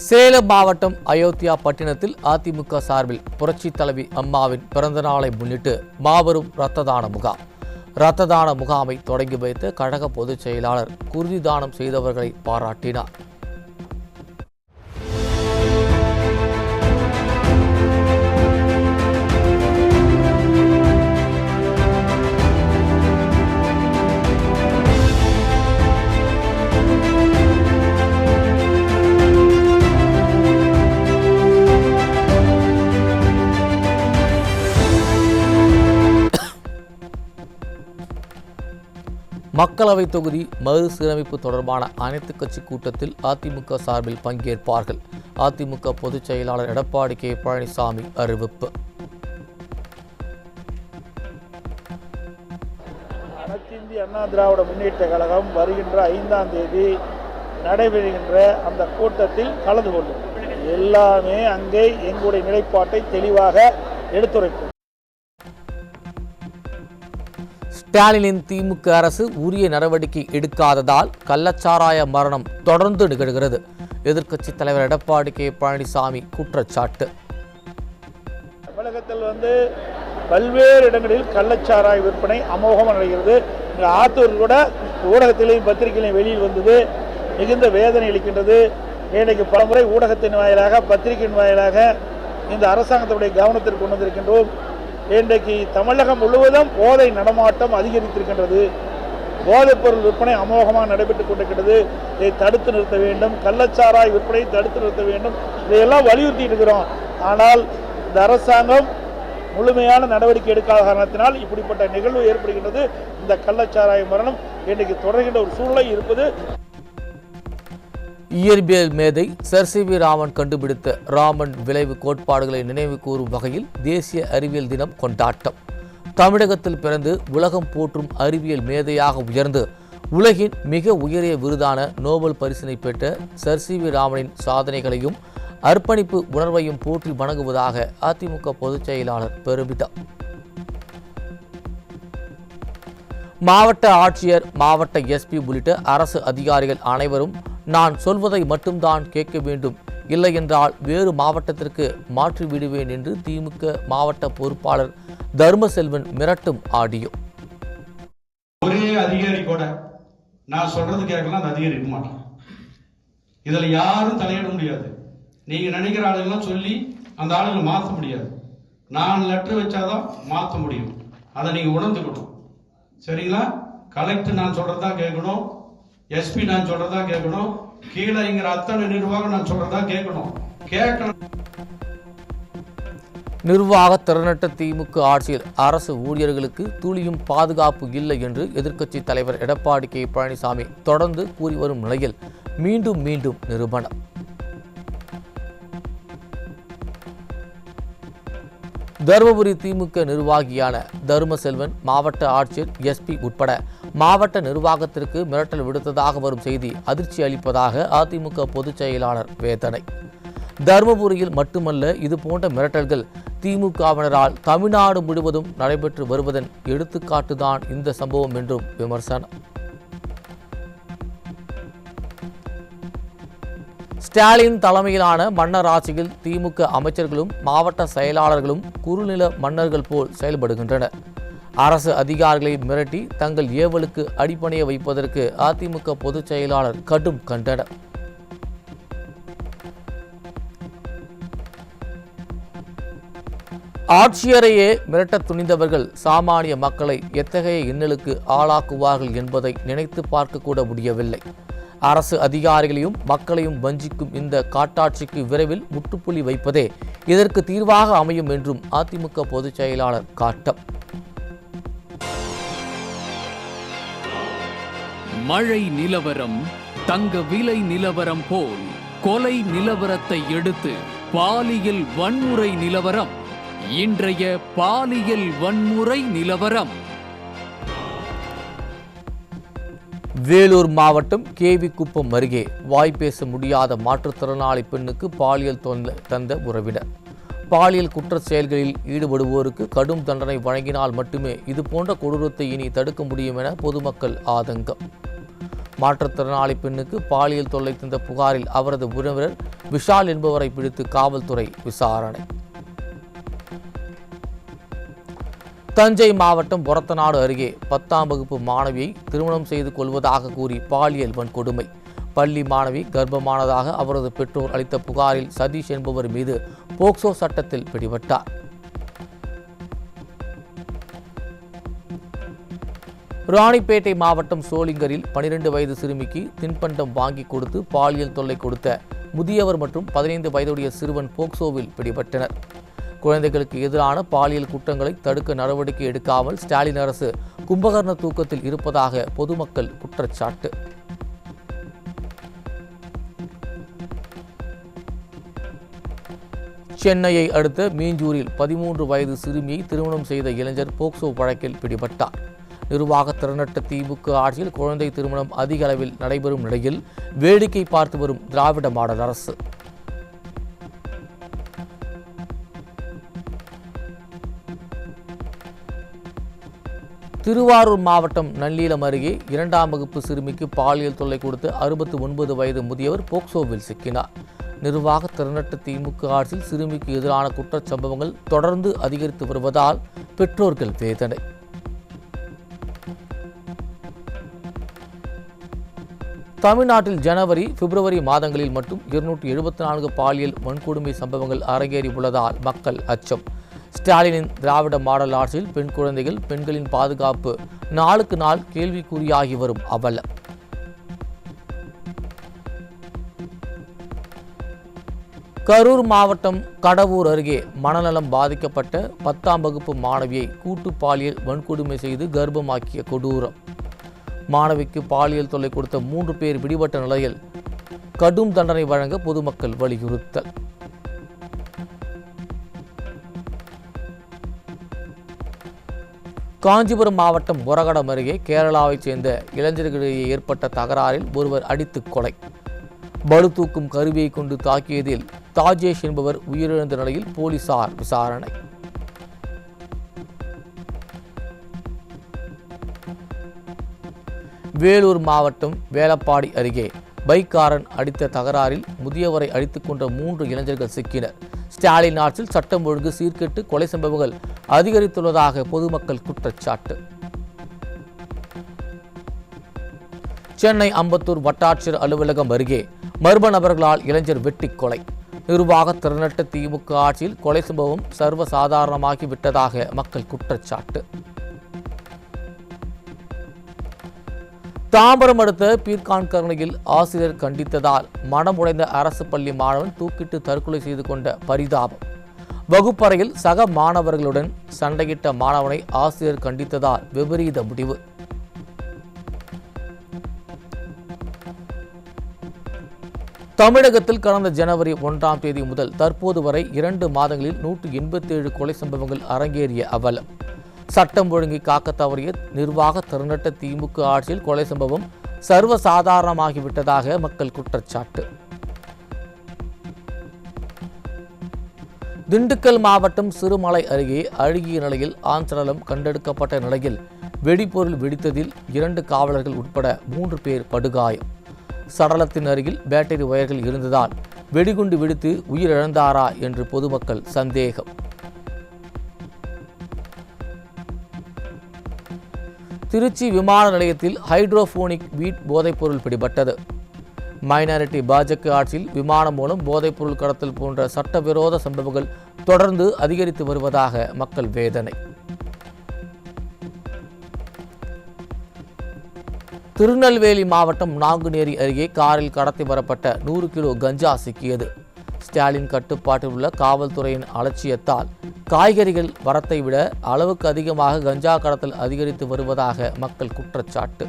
சேலம் மாவட்டம் அயோத்தியா பட்டினத்தில் அதிமுக சார்பில் புரட்சி தலைவி அம்மாவின் பிறந்த நாளை முன்னிட்டு மாபெரும் இரத்த தான முகாமை தொடங்கி வைத்த கழக பொதுச் செயலாளர் குருதி தானம் செய்தவர்களை பாராட்டினார். மக்களவை தொகுதி மறுசீரமைப்பு தொடர்பான அனைத்துக் கட்சி கூட்டத்தில் அதிமுக சார்பில் பங்கேற்பார்கள். அதிமுக பொதுச் செயலாளர் எடப்பாடி கே பழனிசாமி அறிவிப்பு. அனைத்து இந்திய அண்ணா திராவிட முன்னேற்ற கழகம் வருகின்ற 5ஆம் தேதி நடைபெறுகின்ற அந்த கூட்டத்தில் கலந்து கொள்ளும். எல்லாமே அங்கே எங்களுடைய நிலைப்பாட்டை தெளிவாக எடுத்துரைக்கும். ஸ்டாலினின் திமுக அரசு உரிய நடவடிக்கை எடுக்காததால் கள்ளச்சாராய மரணம் தொடர்ந்து நிகழ்கிறது. எதிர்க்கட்சித் தலைவர் எடப்பாடி கே பழனிசாமி குற்றச்சாட்டு. தமிழகத்தில் பல்வேறு இடங்களில் கள்ளச்சாராய விற்பனை அமோகமாக நடக்கிறது. ஆத்தூர் கூட ஊடகத்திலையும் பத்திரிகையிலையும் வெளியில் வந்தது. மிகுந்த வேதனை அளிக்கின்றது. இன்றைக்கு பலமுறை ஊடகத்தின் வாயிலாக பத்திரிகையின் வாயிலாக இந்த அரசாங்கத்துடைய கவனத்திற்கு கொண்டு வந்திருக்கின்றோம். இன்றைக்கு தமிழகம் முழுவதும் போதை நடமாட்டம் அதிகரித்திருக்கின்றது. போதைப் பொருள் விற்பனை அமோகமாக நடைபெற்றுக் கொண்டிருக்கிறது. இதை தடுத்து நிறுத்த வேண்டும். கள்ளச்சாராய் விற்பனை தடுத்து நிறுத்த வேண்டும். இதையெல்லாம் வலியுறுத்தி இருக்கிறோம். ஆனால் இந்த அரசாங்கம் முழுமையான நடவடிக்கை எடுக்காத காரணத்தினால் இப்படிப்பட்ட நிகழ்வு ஏற்படுகின்றது. இந்த கள்ளச்சாராய மரணம் இன்றைக்கு தொடர்கின்ற ஒரு சூழ்நிலை இருப்பது. இயற்பியல் மேதை சர் சி.வி. ராமன் கண்டுபிடித்த ராமன் விளைவு கோட்பாடுகளை நினைவு கூறும் வகையில் தேசிய அறிவியல் தினம் கொண்டாட்டம். தமிழகத்தில் பிறந்து உலகம் போற்றும் அறிவியல் மேதையாக உயர்ந்து உலகின் மிக உயரிய விருதான நோபல் பரிசினை பெற்ற சர் சி.வி. ராமனின் சாதனைகளையும் அர்ப்பணிப்பு உணர்வையும் போற்றி வணங்குவதாக அதிமுக பொதுச் செயலாளர் பெருமிதம். மாவட்ட ஆட்சியர், மாவட்ட எஸ்பி உள்ளிட்ட அரசு அதிகாரிகள் அனைவரும் நான் சொல்வதை மட்டும்தான் கேட்க வேண்டும், இல்லை என்றால் வேறு மாவட்டத்திற்கு மாற்றி விடுவேன் என்று திமுக மாவட்ட பொறுப்பாளர் தர்மசெல்வன் மிரட்டும் ஆடியோ. ஒரே அதிகாரி கூட நான் சொல்றது கேட்கலாம், அந்த அதிகாரி இருக்க மாட்டான். இதுல யாரும் தலையிட முடியாது. நீங்க நினைக்கிற ஆளுங்கெல்லாம் சொல்லி அந்த ஆளுங்களை மாற்ற முடியாது. நான் லெட்டர் வச்சாதான் மாற்ற முடியும். அதை நீங்க உணர்ந்துக்கணும். சரிங்களா? கலெக்டர் நான் சொல்றதான் கேட்கணும், எஸ்பி நான் சொல்றதா கேட்கணும், கீழே இங்கிற அத்தனை நிர்வாகம் நான் சொல்றதா கேட்கணும். நிர்வாக திறனற்ற திமுக ஆட்சியில் அரசு ஊழியர்களுக்கு துளியும் பாதுகாப்பு இல்லை என்று எதிர்க்கட்சி தலைவர் எடப்பாடி கே பழனிசாமி தொடர்ந்து கூறி வரும் நிலையில் மீண்டும் நிரூபணம். தருமபுரி திமுக நிர்வாகியான தர்மசெல்வன் மாவட்ட ஆட்சியர், எஸ்பி உட்பட மாவட்ட நிர்வாகத்திற்கு மிரட்டல் விடுத்ததாக வரும் செய்தி அதிர்ச்சி அளிப்பதாக அதிமுக பொதுச் செயலாளர் வேதனை. தருமபுரியில் மட்டுமல்ல, இதுபோன்ற மிரட்டல்கள் திமுகவினரால் தமிழ்நாடு முழுவதும் நடைபெற்று வருவதன் எடுத்துக்காட்டுதான் இந்த சம்பவம் என்றும் விமர்சனம். ஸ்டாலின் தலைமையிலான மன்னர் ஆட்சியில் திமுக அமைச்சர்களும் மாவட்ட செயலாளர்களும் குறுநில மன்னர்கள் போல் செயல்படுகின்றனர். அரசு அதிகாரிகளை மிரட்டி தங்கள் ஏவலுக்கு அடிபணிய வைப்பதற்கு அதிமுக பொதுச் செயலாளர் கடும் கண்டனர். ஆட்சியரையே மிரட்ட துணிந்தவர்கள் சாமானிய மக்களை எத்தகைய இன்னலுக்கு ஆளாக்குவார்கள் என்பதை நினைத்து பார்க்க கூட முடியவில்லை. அரசு அதிகாரிகளையும் மக்களையும் வஞ்சிக்கும் இந்த காட்டாட்சிக்கு விரைவில் முற்றுப்புள்ளி வைப்பதே இதற்கு தீர்வாக அமையும் என்றும் அதிமுக பொதுச் செயலாளர் காட்டம். மழை நிலவரம், தங்க விலை நிலவரம் போல் கொலை நிலவரத்தை எடுத்து பாலியல் வன்முறை நிலவரம். இன்றைய பாலியல் வன்முறை நிலவரம். வேலூர் மாவட்டம் கேவிக்குப்பம் அருகே வாய்ப்பேச முடியாத மாற்றுத்திறனாளி பெண்ணுக்கு பாலியல் தந்த உறவினர். பாலியல் குற்ற செயல்களில் ஈடுபடுவோருக்கு கடும் தண்டனை வழங்கினால் மட்டுமே இதுபோன்ற கொடூரத்தை இனி தடுக்க முடியும் என பொதுமக்கள் ஆதங்கம். மாற்றுத்திறனாளி பெண்ணுக்கு பாலியல் தொல்லை தந்த புகாரில் அவரது உறவினர் விஷால் என்பவரை பிடித்து காவல்துறை விசாரணை. தஞ்சை மாவட்டம் ஒரத்தநாடு அருகே 10ஆம் வகுப்பு மாணவியை திருமணம் செய்து கொள்வதாக கூறி பாலியல் வன்கொடுமை. பள்ளி மாணவி கர்ப்பமானதாக அவரது பெற்றோர் அளித்த புகாரில் சதீஷ் என்பவர் மீது போக்சோ சட்டத்தில் பிடிபட்டார். ராணிப்பேட்டை மாவட்டம் சோளிங்கரில் 12 வயது சிறுமிக்கு தின்பண்டம் வாங்கி கொடுத்து பாலியல் தொல்லை கொடுத்த முதியவர் மற்றும் 15 வயதுடைய சிறுவன் போக்சோவில் பிடிபட்டனர். குழந்தைகளுக்கு எதிரான பாலியல் குற்றங்களை தடுக்க நடவடிக்கை எடுக்காமல் ஸ்டாலின் அரசு கும்பகர்ண தூக்கத்தில் இருப்பதாக பொதுமக்கள் குற்றச்சாட்டு. சென்னையை அடுத்த மீஞ்சூரில் 13 வயது சிறுமியை திருமணம் செய்த இளைஞர் போக்சோ வழக்கில் பிடிபட்டார். நிர்வாக திறனற்ற திமுக ஆட்சியில் குழந்தை திருமணம் அதிக அளவில் நடைபெறும் நிலையில் வேடிக்கை பார்த்து வரும் திராவிட மாடல் அரசு. திருவாரூர் மாவட்டம் நன்னிலம் அருகே 2ஆம் வகுப்பு சிறுமிக்கு பாலியல் தொல்லை கொடுத்து 69 வயது முதியவர் போக்சோவில் சிக்கினார். நிர்வாக திறனற்ற திமுக ஆட்சியில் சிறுமிக்கு எதிரான குற்றச்சம்பவங்கள் தொடர்ந்து அதிகரித்து வருவதால் பெற்றோர்கள் வேதனை. தமிழ்நாட்டில் ஜனவரி, பிப்ரவரி மாதங்களில் மட்டும் 274 பாலியல் வன்கொடுமை சம்பவங்கள் அரங்கேறி உள்ளதால் மக்கள் அச்சம். ஸ்டாலினின் திராவிட மாடல் ஆட்சியில் பெண் குழந்தைகள், பெண்களின் பாதுகாப்பு நாளுக்கு நாள் கேள்விக்குறியாகி வரும் அவலம். கரூர் மாவட்டம் கடவூர் அருகே மனநலம் பாதிக்கப்பட்ட 10ஆம் வகுப்பு மாணவியை கூட்டு பாலியல் வன்கொடுமை செய்து கர்ப்பமாக்கிய கொடூரம். மாணவிக்கு பாலியல் தொல்லை கொடுத்த 3 பேர் பிடிபட்ட நிலையில் கடும் தண்டனை வழங்க பொதுமக்கள் வலியுறுத்தல். காஞ்சிபுரம் மாவட்டம் ஒரகடம் அருகே கேரளாவைச் சேர்ந்த இளைஞர்களிடையே ஏற்பட்ட தகராறில் ஒருவர் அடித்து கொலை. பளு தூக்கும் கருவியை கொண்டு தாக்கியதில் தாஜேஷ் என்பவர் உயிரிழந்த நிலையில் போலீசார் விசாரணை. வேலூர் மாவட்டம் வேலப்பாடி அருகே பைக்காரன் அடித்த தகராறில் முதியவரை அடித்துக் கொண்ட 3 இளைஞர்கள் சிக்கினர். ஸ்டாலின் ஆட்சியில் சட்டம் ஒழுங்கு சீர்கெட்டு கொலை சம்பவங்கள் அதிகரித்துள்ளதாக பொதுமக்கள் குற்றச்சாட்டு. சென்னை அம்பத்தூர் வட்டாட்சியர் அலுவலகம் அருகே மர்ம நபர்களால் இளைஞர் வெட்டி கொலை. நிர்வாக திறனற்ற திமுக ஆட்சியில் கொலை சம்பவம் சர்வசாதாரணமாகி விட்டதாக மக்கள் குற்றச்சாட்டு. தாம்பரம் அடுத்த பீர்கான்கரணையில் ஆசிரியர் கண்டித்ததால் மனமுடைந்த அரசு பள்ளி மாணவன் தூக்கிட்டு தற்கொலை செய்து கொண்ட பரிதாபம். வகுப்பறையில் சக மாணவர்களுடன் சண்டையிட்ட மாணவனை ஆசிரியர் கண்டித்ததால் விபரீத முடிவு. தமிழகத்தில் கடந்த ஜனவரி 1ஆம் தேதி முதல் தற்போது வரை 2 மாதங்களில் 187 கொலை சம்பவங்கள் அரங்கேறிய அவலம். சட்டம் ஒழுங்கை காக்க தவறிய நிர்வாக திறனற்ற திமுக ஆட்சியில் கொலை சம்பவம் சர்வசாதாரணமாகிவிட்டதாக மக்கள் குற்றச்சாட்டு. திண்டுக்கல் மாவட்டம் சிறுமலை அருகே அழுகிய நிலையில் ஆஞ்சநலம் கண்டெடுக்கப்பட்ட நிலையில் வெடிபொருள் வெடித்ததில் 2 காவலர்கள் உட்பட 3 பேர் படுகாயம். சடலத்தின் அருகில் பேட்டரி ஒயர்கள் இருந்ததால் வெடிகுண்டு வெடித்து உயிரிழந்தாரா என்று பொதுமக்கள் சந்தேகம். திருச்சி விமான நிலையத்தில் ஹைட்ரோபோனிக் வீட் போதைப்பொருள் பிடிபட்டது. மைனாரிட்டி பாஜக ஆட்சியில் விமானம் மூலம் போதைப்பொருள் கடத்தல் போன்ற சட்டவிரோத சம்பவங்கள் தொடர்ந்து அதிகரித்து வருவதாக மக்கள் வேதனை. திருநெல்வேலி மாவட்டம் நாங்குநேரி அருகே காரில் கடத்தி வரப்பட்ட 100 கிலோ கஞ்சா சிக்கியது. ஸ்டாலின் கட்டுப்பாட்டில் உள்ள காவல்துறையின் அலட்சியத்தால் காய்கறிகள் வரத்தை விட அளவுக்கு அதிகமாக கஞ்சா கடத்தல் அதிகரித்து வருவதாக மக்கள் குற்றச்சாட்டு.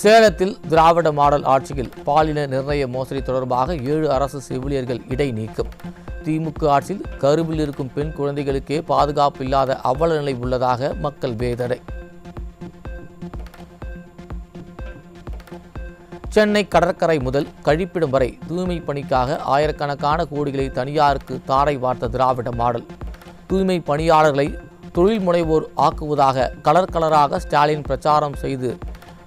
சேலத்தில் திராவிட மாடல் ஆட்சியில் பாலின நிர்ணய மோசடி தொடர்பாக 7 அரசு செவிலியர்கள் இடைநீக்கம். திமுக ஆட்சியில் கருவில் இருக்கும் பெண் குழந்தைகளுக்கே பாதுகாப்பு இல்லாத அவல நிலை உள்ளதாக மக்கள் வேதனை. சென்னை கடற்கரை முதல் கழிப்பிடம் வரை தூய்மை பணிக்காக ஆயிரக்கணக்கான கோடிகளை தனியாருக்கு தாரை வார்த்த திராவிட மாடல். தூய்மை பணியாளர்களை தொழில் முனைவோர் ஆக்குவதாக கலர் கலராக ஸ்டாலின் பிரச்சாரம் செய்து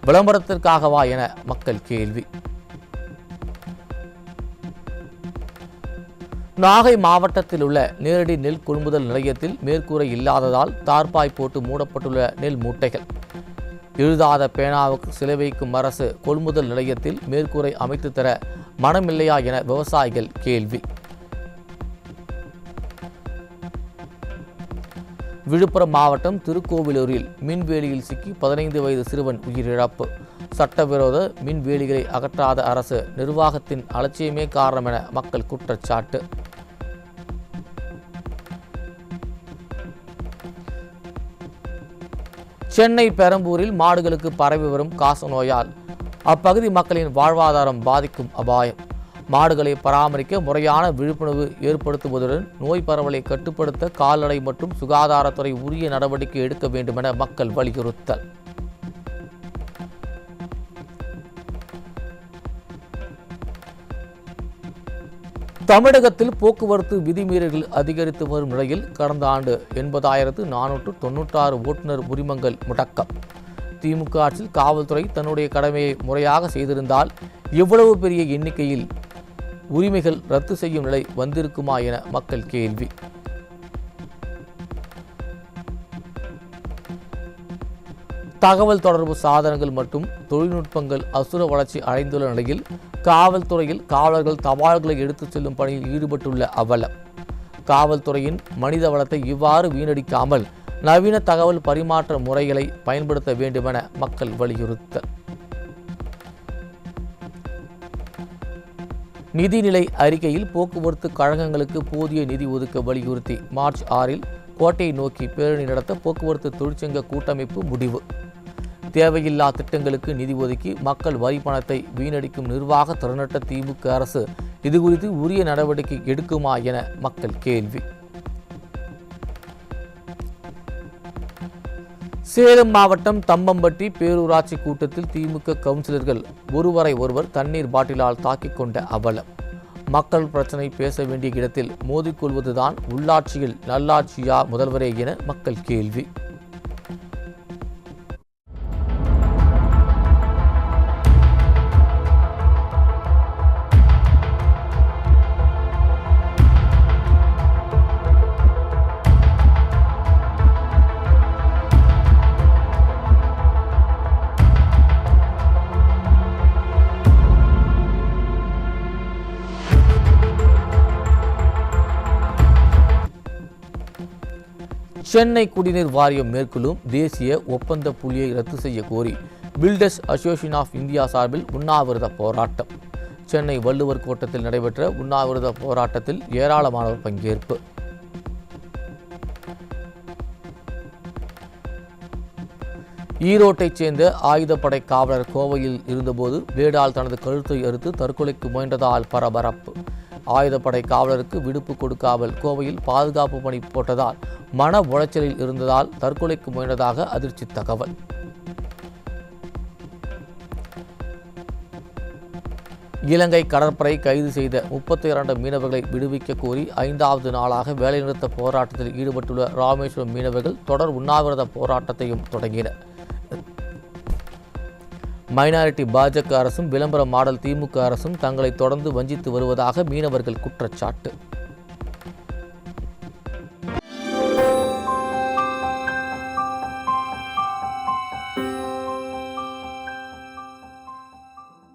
விளம்பரத்திற்காகவா என மக்கள் கேள்வி. நாகை மாவட்டத்தில் உள்ள நேரடி நெல் கொள்முதல் நிலையத்தில் மேற்கூரை இல்லாததால் தார்பாய் போட்டு மூடப்பட்டுள்ள நெல் மூட்டைகள். எழுதாத பேனாவுக்கு சிலை வைக்கும் அரசு கொள்முதல் நிலையத்தில் மேற்கூரை அமைத்து தர மனமில்லையா என விவசாயிகள் கேள்வி. விழுப்புரம் மாவட்டம் திருக்கோவிலூரில் மின்வேலியில் சிக்கி 15 வயது சிறுவன் உயிரிழப்பு. சட்டவிரோத மின்வேலிகளை அகற்றாத அரசு நிர்வாகத்தின் அலட்சியமே காரணம் என மக்கள் குற்றச்சாட்டு. சென்னை பெரம்பூரில் மாடுகளுக்கு பரவி வரும் காச நோயால் அப்பகுதி மக்களின் வாழ்வாதாரம் பாதிக்கும் அபாயம். மாடுகளை பராமரிக்க முறையான விழிப்புணர்வு ஏற்படுத்துவதுடன் நோய் பரவலை கட்டுப்படுத்த கால்நடை மற்றும் சுகாதாரத்துறை உரிய நடவடிக்கை எடுக்க வேண்டும் என மக்கள் வலியுறுத்தல். தமிழகத்தில் போக்குவரத்து விதிமீறல்கள் அதிகரித்து வரும் நிலையில் கடந்த ஆண்டு 80,496 ஓட்டுநர் உரிமங்கள் முடக்கம். திமுக ஆட்சியில் காவல்துறை தன்னுடைய கடமையை முறையாக செய்திருந்தால் இவ்வளவு பெரிய எண்ணிக்கையில் உரிமைகள் ரத்து செய்யும் நிலை வந்திருக்குமா என மக்கள் கேள்வி. தகவல் தொடர்பு சாதனங்கள் மற்றும் தொழில்நுட்பங்கள் அசுர வளர்ச்சி அடைந்துள்ள நிலையில் காவல்துறையில் காவலர்கள் தபால்களை எடுத்துச் செல்லும் பணியில் ஈடுபட்டுள்ள அவலம். காவல்துறையின் மனித வளத்தை இவ்வாறு வீணடிக்காமல் நவீன தகவல் பரிமாற்ற முறைகளை பயன்படுத்த வேண்டுமென மக்கள் வலியுறுத்தல். நிதிநிலை அறிக்கையில் போக்குவரத்து கழகங்களுக்கு போதிய நிதி ஒதுக்க வலியுறுத்தி மார்ச் 6 கோட்டையை நோக்கி பேரணி நடத்த போக்குவரத்து தொழிற்சங்க கூட்டமைப்பு முடிவு. தேவையில்லா திட்டங்களுக்கு நிதி ஒதுக்கி மக்கள் வரி பணத்தை வீணடிக்கும் நிர்வாக திறனற்ற திமுக அரசு இதுகுறித்து உரிய நடவடிக்கை எடுக்குமா என மக்கள் கேள்வி. சேலம் மாவட்டம் தம்பம்பட்டி பேரூராட்சி கூட்டத்தில் திமுக கவுன்சிலர்கள் ஒருவரை ஒருவர் தண்ணீர் பாட்டிலால் தாக்கிக் கொண்ட அவலம். மக்கள் பிரச்சனை பேச வேண்டிய இடத்தில் மோதிக்கொள்வதுதான் உள்ளாட்சியில் நல்லாட்சியா முதல்வரே என மக்கள் கேள்வி. சென்னை குடிநீர் வாரியம் மேற்கொள்ளும் தேசிய ஒப்பந்த புள்ளியை ரத்து செய்ய கோரி பில்டர்ஸ் அசோசியேஷன் ஆஃப் இந்தியா சார்பில் உண்ணாவிரத போராட்டம். சென்னை வள்ளுவர் கோட்டத்தில் நடைபெற்ற உண்ணாவிரத போராட்டத்தில் ஏராளமானோர் பங்கேற்பு. ஈரோட்டைச் சேர்ந்த ஆயுதப்படை காவலர் கோவையில் இருந்தபோது பிளேடால் தனது கழுத்தை அறுத்து தற்கொலைக்கு முயன்றதால் பரபரப்பு. ஆயுதப்படை காவலருக்கு விடுப்பு கொடுக்காமல் கோவையில் பாதுகாப்பு பணி போட்டதால் மன உளைச்சலில் இருந்ததால் தற்கொலைக்கு முயன்றதாக அதிர்ச்சி தகவல். இலங்கை கடற்படை கைது செய்த 32 மீனவர்களை விடுவிக்க கோரி 5வது நாளாக வேலைநிறுத்த போராட்டத்தில் ஈடுபட்டுள்ள ராமேஸ்வரம் மீனவர்கள் தொடர் உண்ணாவிரத போராட்டத்தையும் தொடங்கினர். மைனாரிட்டி பாஜக அரசும் விளம்பர மாடல் திமுக அரசும் தங்களை தொடர்ந்து வஞ்சித்து வருவதாக மீனவர்கள் குற்றச்சாட்டு.